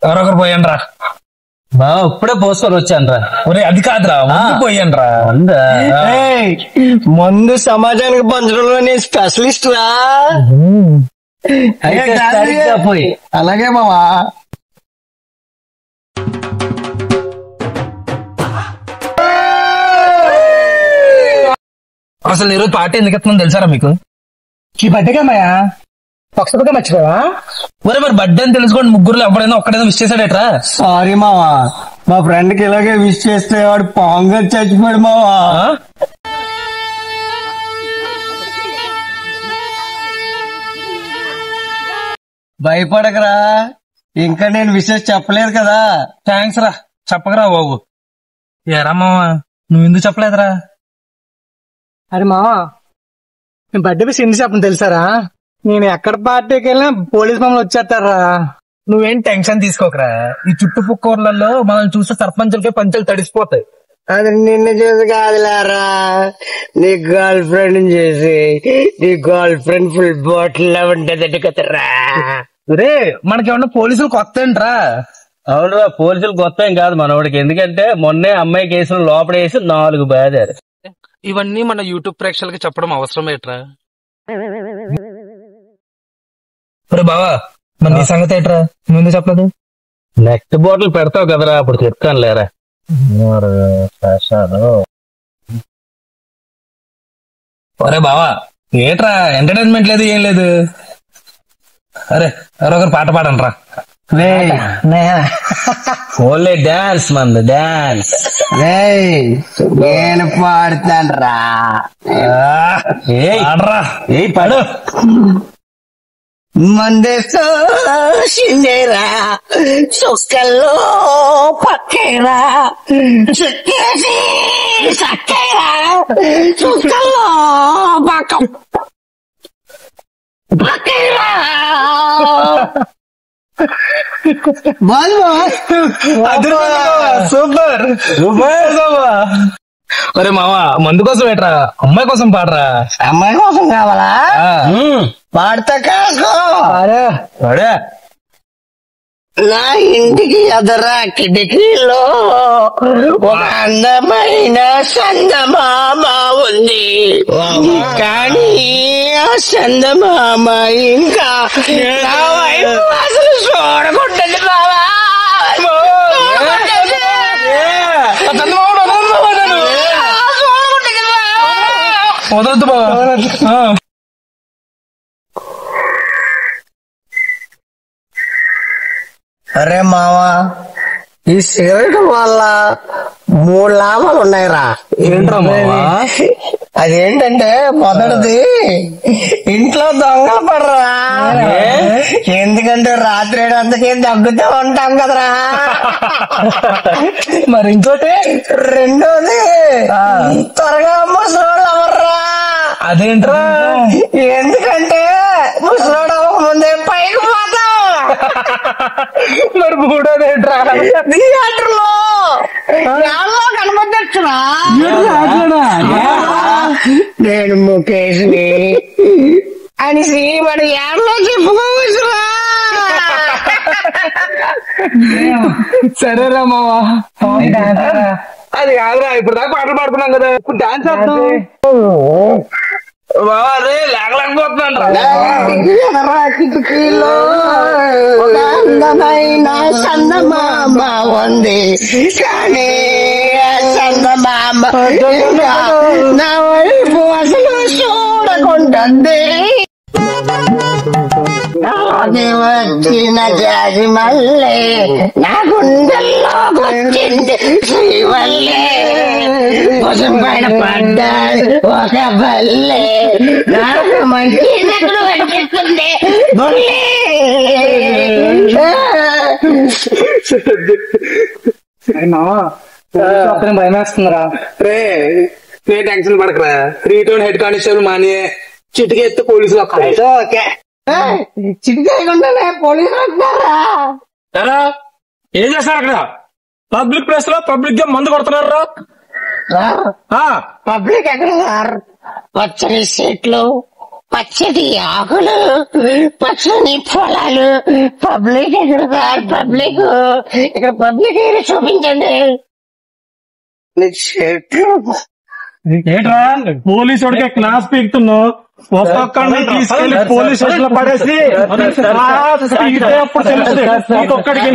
ఎవరొకరు పోయండి రా బావ ఇప్పుడే పోసుకొని వచ్చాను రా. ఒరే అది కాదురా పోయండి రా. మందు సమాజానికి పంచడంలో నేను స్పెషలిస్ట్ రా. పోయి అలాగే మావా. అసలు ఈరోజు పార్టీ ఎందుకు ఎత్తున్నాను తెలుసారా మీకు? ఈ బర్త్డేగా మాయా పక్షపగా మర్చిపోవా? ఒరే మరి బర్త్డే అని తెలుసుకోండి, ముగ్గురులో ఎవరైనా ఒక్కడైనా విష్ చేశాడేట్రా? సారీ మావా, మా ఫ్రెండ్ కి ఇలాగే విష్ చేస్తే వాడు పాంగా చచ్చిపోయాడు మావా. భయపడకరా, ఇంకా నేను విషయం చెప్పలేదు కదా. థ్యాంక్స్ రా, చెప్పకరా బాబు. ఏరా మావా నువ్వెందుకు చెప్పలేదురా? అరే మావా, నేను బర్త్డే విషయం ఎందుకు చెప్పను తెలుసారా? నేను ఎక్కడ పార్టీకి వెళ్ళినా పోలీస్ మమ్మల్ని వచ్చేస్తారా. నువ్వేం టెన్షన్ తీసుకోకరా, ఈ చుట్టుపక్క ఊర్లలో మనం చూస్తే సర్పంచులకే పంచులు తడిసిపోతాయి. అది నిన్ను చూసి కాదులారా, నీ గర్ల్ ఫ్రెండ్ చేసి. నీ గర్ల్ ఫ్రెండ్ ఫుల్ బాటిల్ లా ఉంటదండి కదరా. రే మనకేమన్నా పోలీసులు కొత్త ఏంట్రా? అవునురా, పోలీసులు కొత్త ఏం కాదు మనోడికి. ఎందుకంటే మొన్నే అమ్మాయి కేసులు లోపడేసి 4 బాదారు. ఇవన్నీ మన యూట్యూబ్ ప్రేక్షకులకి చెప్పడం అవసరం ఏట్రా? ఒరే బావా మరి నీ సంగతి ఏట్రా, ముందు చెప్పలేదు? నెక్స్ట్ బాటిల్ పెడతావు కదరా, అప్పుడు చెప్తాను లేరా. ఒరే బావా ఏట్రా ఎంటర్టైన్మెంట్ లేదు ఏం లేదు. అరే ఎవరొకరు పాట పాడండి రా. ఓన్లీ డాన్స్ మంది డాన్స్. నేను పాడుతాను రా. పాడరా. ఏ పాడు. మందేతో సిందేరా చుక్కల్లో పక్కేరా చుక్కేసి చక్కేరా చుక్కల్లో పక్కం పక్కేరా. Super super. ఒరే మావా మందు కోసం ఏట్రా, అమ్మాయి కోసం పాడరా. అమ్మాయి కోసం కావాలా? పాడతా కాసుకో. అడే నా ఇంటికి ఎదరా కిటికీలో ఒక అందమైన చందమామ ఉంది, కానీ ఆ చందమామ ఇంకా నా వైపు అసలు చూడకుంటుంది బావా. వదలద్దు బావా. అరే మావా, ఈ సిగరెట్ వల్ల 3 లాభాలు ఉన్నాయిరా. ఏంట్రా మావా? అదేంటంటే మొదటిది ఇంట్లో దొంగలు పడరా. ఎందుకంటే రాత్రి అందుకే దగ్గుతూ ఉంటాం కదరా. మరి ఇంకోటి రెండోది త్వరగా ముసలోళ్ళు అవర్రా. అదేంట్రా? ఎందుకంటే ముసలోడు అవ్వక ముందే పైకి పోతాం. మరి మూడోది ఏంట్రా? థియేటర్లో కనపడ్డా నేను ముఖేష్ ని అనేసి మన యాడ్లో చెప్పుకోవచ్చురా. సరేరా మావా. అది కాదురా, ఇప్పుడు దాకా పాటలు పాడుతున్నాం కదా, ఇప్పుడు డాన్స్ ఆడుతాం బావా. అదే లేకలేకపోతున్నాను రా. కిటికీలో ఒక అందమైన చందమామ ఉంది, కానీ ఆ చందమామ నా వైపు అసలు చూడకుంటుంది. అది వచ్చిన జాజి మల్లె నా గుండెల్లో వచ్చింది శ్రీవల్లే, కోసం పైన పడ్డాడు ఒక బల్లె, నాకు మంచి నటుడు అనిపిస్తుంది బుల్లే. భయం వేస్తుందిరా. రే టెన్షన్ పడకరా, 3 టౌన్ హెడ్ కానిస్టేబుల్ మాని చిటికి ఎత్తే పోలీసులు వస్తాయి. ఓకే, చిటికేయకుండానే పోలీసులు వస్తున్నారా? ఏం చేస్తారు అక్కడ? పబ్లిక్ ప్లేస్ లో పబ్లిక్ గా మందు కొడుతున్నారు. పబ్లిక్ ఎక్కడ సార్? పచ్చని సీట్లు, పచ్చటి ఆకులు, పచ్చని పొలాలు, పబ్లిక్ ఇక్కడ సార్, పబ్లిక్ ఇక్కడ పబ్లిక్ ఏరియా చూపించండి. చెట్లు ఏంట్రా పోలీసు వాడికి క్లాస్ పీకుతున్నావు? ఒక్కొక్కడిని తీసుకెళ్లి పోలీస్ స్టేషన్ లో పడేసి ఇదే అప్పుడు తెలుస్తుంది ఒక్కొక్కడికి.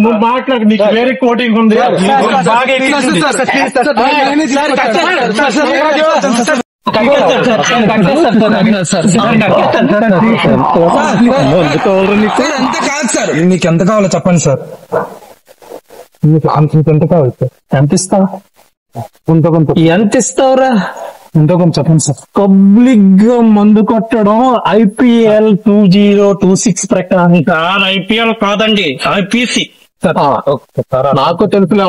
నువ్వు మాట్లాడు, నీకు వేరే కోటింగ్ ఉంది. ఎంత కాదు సార్, మీకు ఎంత కావాలో చెప్పండి సార్. మీకు ఎంత కావాలి సార్? ఎంత ఇస్తావు? ఎంత ఇస్తావురా? ఎంతో కొంచెం చెప్పండి సార్. పబ్లిక్ గా మందు కొట్టడం IPL 2026 ప్రకారం. IPL కాదండి, IPC. నాకు తెలుసులే,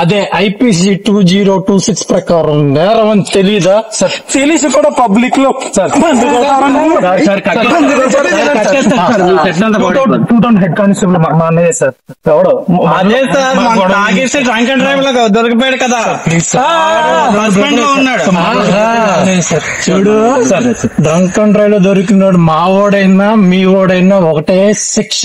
అదే IPC 2026 ప్రకారం నేరం అని తెలీదా? తెలిసి కూడా పబ్లిక్ లో హెడ్ కానిస్టేబుల్ మా అన్నయ్య సార్. ఎవడు? అదే సార్, తాగేసి డ్రంక్ అండ్ డ్రైవ్ లో దొరికిపోయాడు కదా, హస్బెండ్ లో ఉన్నాడు. చూడు, డ్రంక్ అండ్ డ్రైవ్ లో దొరికినాడు మావోడైనా మీ ఓడైనా ఒకటే శిక్ష.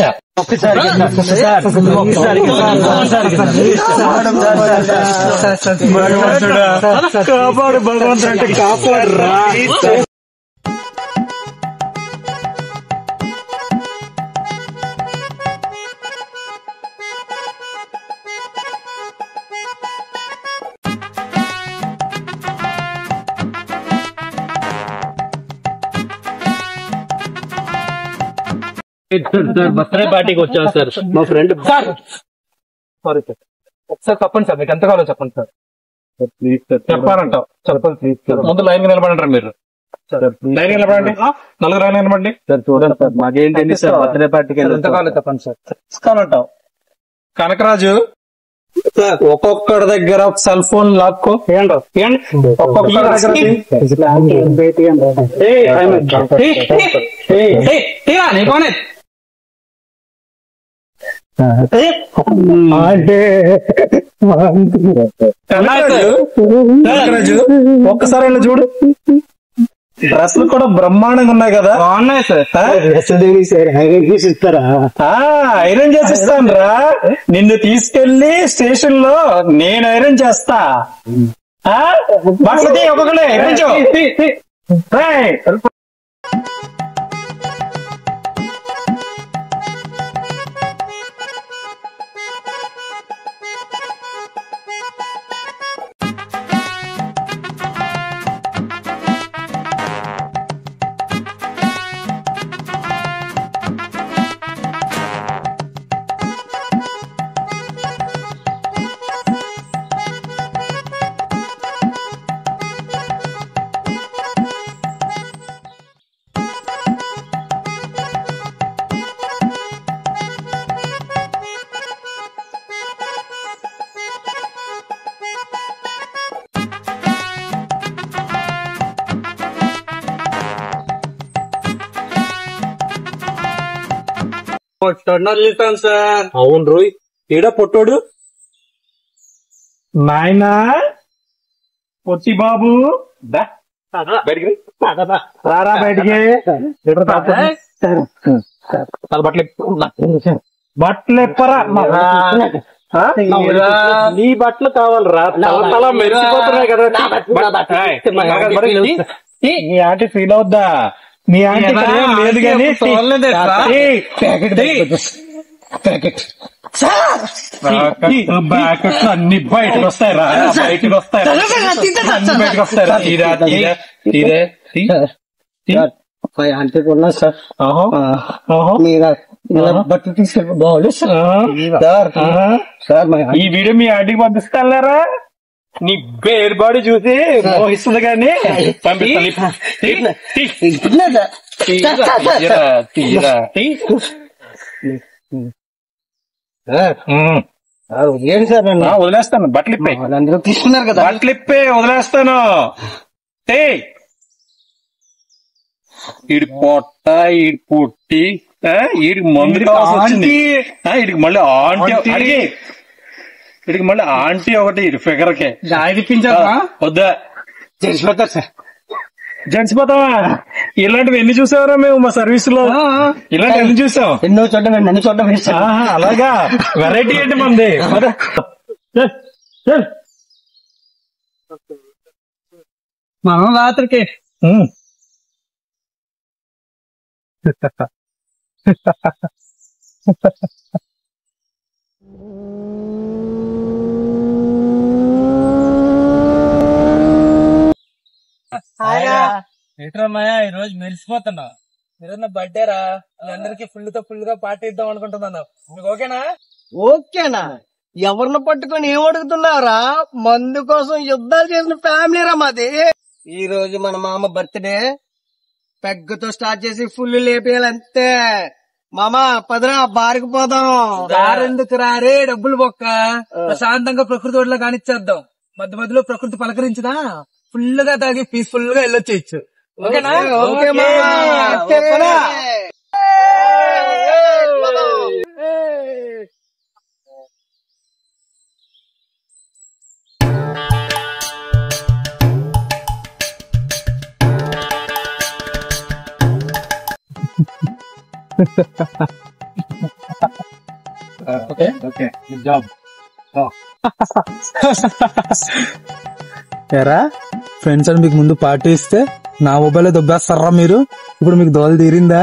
కాపాడు భగవంతుడు అంటే కాపాడు రా. బర్త్డే పార్టీకి వచ్చాను సార్, మా ఫ్రెండ్. సారీ సార్, ఒకసారి చెప్పండి సార్, మీకు ఎంత కావాలో చెప్పండి సార్. చెప్పాలంటావు? చెప్పండి ప్లీజ్ సార్. ముందు లైన్ గా నిలబడంటారు మీరు. లైన్ నిలబడండి, నలుగురు లైన్ నిలబడండి. సార్ చూడండి సార్, మాకేంటండి సార్, బర్త్డే పార్టీకి ఎంత కావాలో చెప్పండి సార్. ఇస్తానంటావు? కనకరాజు, ఒక్కొక్కడి దగ్గర ఒక సెల్ ఫోన్ లాక్కో. ఒక్కొక్కడి కనకరాజు ఒక్కసారి చూడు, డ్రెస్సులు కూడా బ్రహ్మాండంగా ఉన్నాయి కదా. బాగున్నాయి సార్. ఐరన్ చేసిస్తాను రా. నిన్ను తీసుకెళ్లి స్టేషన్ లో నేను ఐరన్ చేస్తా. బట్టలు ఒక్కొక్కడే ఐరన్ చూస్తాను సార్. అవును రోయ్, ఈడ పొట్టోడు నాయనా పొట్టి బాబు బయటికి రారా, బయటికి బట్టలు ఎప్పరా. నీ బట్టలు కావాలరా, తల మెరిసిపోతున్నాయి కదా. మీ ఆంటీ ఫీల్ అవుద్దా? మీ ఆంటీ లేదు కానీ బ్యాకెట్లు అన్ని బయటకు వస్తాయి రా, బయటకు వస్తాయి, అన్ని బయటకు వస్తాయి. తీరా తీరా తీరే అంటే ఉన్నా సార్, బట్టలు తీసుకెళ్ళి బాగోలేదు సార్. ఈ వీడియో మీ ఆంటీకి పంపిస్తానులేరా. నీ బేర్ బాడీ చూసి మోహిస్తుంది కానీ పంపిస్తాను. ఏంటి సార్ నన్ను వదిలేస్తాను, బట్టలు ఇప్పే, అందరూ తీసుకున్నారు కదా. బట్టలు ఇప్పే, వదిలేస్తాను. ఈడి పొట్ట, ఈడి పుట్టి, ఈడికి మందు కావాల్సి వచ్చింది. ఈడికి మళ్ళీ ఆంటీ ఒకటి ఈడి ఫిగర్ కే ఇప్పించారా? వద్దా, తెలిసిపోతారు సార్. జడిసిపోతావా? ఇలాంటివి ఎన్ని చూసావరా మేము మా సర్వీస్ లో? ఇలాంటివి ఎన్ని చూసాం? ఎన్నో చూడడం, నన్ను చూడడం వేస్తాను. అలాగా, వెరైటీ ఏంటి మంది? మనం రాత్రికి ఏంట్రమ్మయ్య ఈ రోజు మెరిసిపోతున్నావు. ఈరోజు బర్త్డే రా, మీ అందరికి ఫుల్ గా పార్టీ ఇద్దాం అనుకుంటున్నాను. మీకు ఓకేనా? ఓకేనా? ఎవరిని పట్టుకొని ఏం అడుగుతున్నావురా? మందు కోసం యుద్ధాలు చేసిన ఫ్యామిలీ రా మాది. ఈ రోజు మన మామ బర్త్డే, పెగ్గతో స్టార్ట్ చేసి ఫుల్ లేపేయాలంతే. మామ పదరా, బారికి పోదాం. దారెందుకు రారే, డబ్బులు బొక్క. ప్రశాంతంగా ప్రకృతి ఒడిలో కానిచ్చేద్దాం. మధ్య మధ్యలో ప్రకృతి పలకరించినా ఫుల్ గా తాగి పీస్ఫుల్ గా వెళ్ళొచ్చేయచ్చు. ఓకేనా? ఓకే మామ. ఎరా ఫ్రెండ్స్ అని మీకు ముందు పార్టీ ఇస్తే నా మొబైల్ దొబ్బేస్తారా మీరు? ఇప్పుడు మీకు దోల తీరిందా?